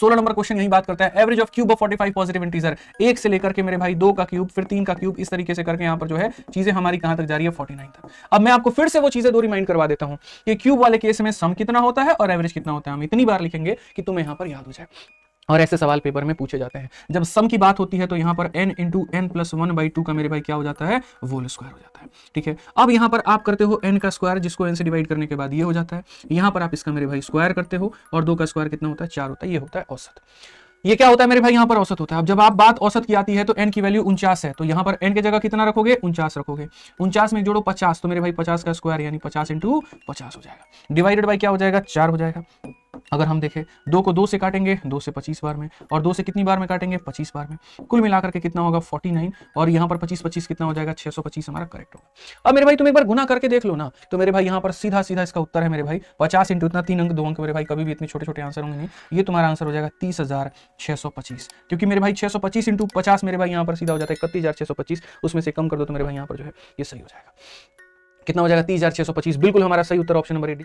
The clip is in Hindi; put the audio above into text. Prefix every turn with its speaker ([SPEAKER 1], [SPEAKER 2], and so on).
[SPEAKER 1] 16 नंबर क्वेश्चन यही बात करता है, average of cube of 45 positive integer, 1 से लेकर के मेरे भाई 2 का क्यूब, फिर 3 का क्यूब, इस तरीके से करके यहाँ पर जो है चीजें हमारी कहां तक जा रही है 49 तक। अब मैं आपको फिर से वो चीजें दो रिमाइंड करवा देता हूं कि क्यूब वाले केस में सम कितना होता है और एवरेज कितना होता है, हम इतनी बार लिखेंगे कि तुम्हें यहां पर याद हो जाए। और ऐसे सवाल पेपर में पूछे जाते हैं। जब सम की बात होती है तो यहाँ पर n इंटू एन प्लस 1/2 का मेरे भाई क्या हो जाता है, होल स्क्वायर हो जाता है। ठीक है, अब यहाँ पर आप करते हो n का स्क्वायर, जिसको n से डिवाइड करने के बाद ये हो जाता है। यहाँ पर आप इसका मेरे भाई स्क्वायर करते हो और 2 का स्क्वायर कितना होता है, 4 होता है। ये होता है औसत। ये क्या होता है मेरे भाई, यहाँ पर औसत होता है। अब जब आप बात औसत की आती है तो n की वैल्यू 49 है, तो यहाँ पर n की जगह कितना रखोगे, 49 रखोगे। 49 में जोड़ो 50, तो मेरे भाई 50 का स्क्वायर यानी 50 इंटू 50 हो जाएगा। डिवाइडेड बाई क्या हो जाएगा, 4 हो जाएगा। अगर हम देखें 2 को 2 से काटेंगे, 2 से 25 बार में, और 2 से कितनी बार में काटेंगे, 25 बार में। कुल मिलाकर के कितना होगा 49, और यहाँ पर 25 25 कितना हो जाएगा, 625 हमारा करेक्ट होगा। अब मेरे भाई तुम एक बार गुना करके देख लो ना, तो मेरे भाई यहाँ पर सीधा सीधा इसका उत्तर है मेरे भाई 50 इंटू इतना 3 अंक 2 अंक, मेरे भाई कभी भी इतने छोटे छोटे आंसर होंगे नहीं। ये तुम्हारा आंसर हो जाएगा 30,625, क्योंकि मेरे भाई 625 इंटू 50 मेरे भाई यहाँ पर सीधा हो जाता है 31,625, उसमें से कम कर दो तो मेरे भाई यहाँ पर जो है ये सही हो जाएगा। कितना हो जाएगा, 30,625। बिल्कुल हमारा सही उत्तर ऑप्शन नंबर 8।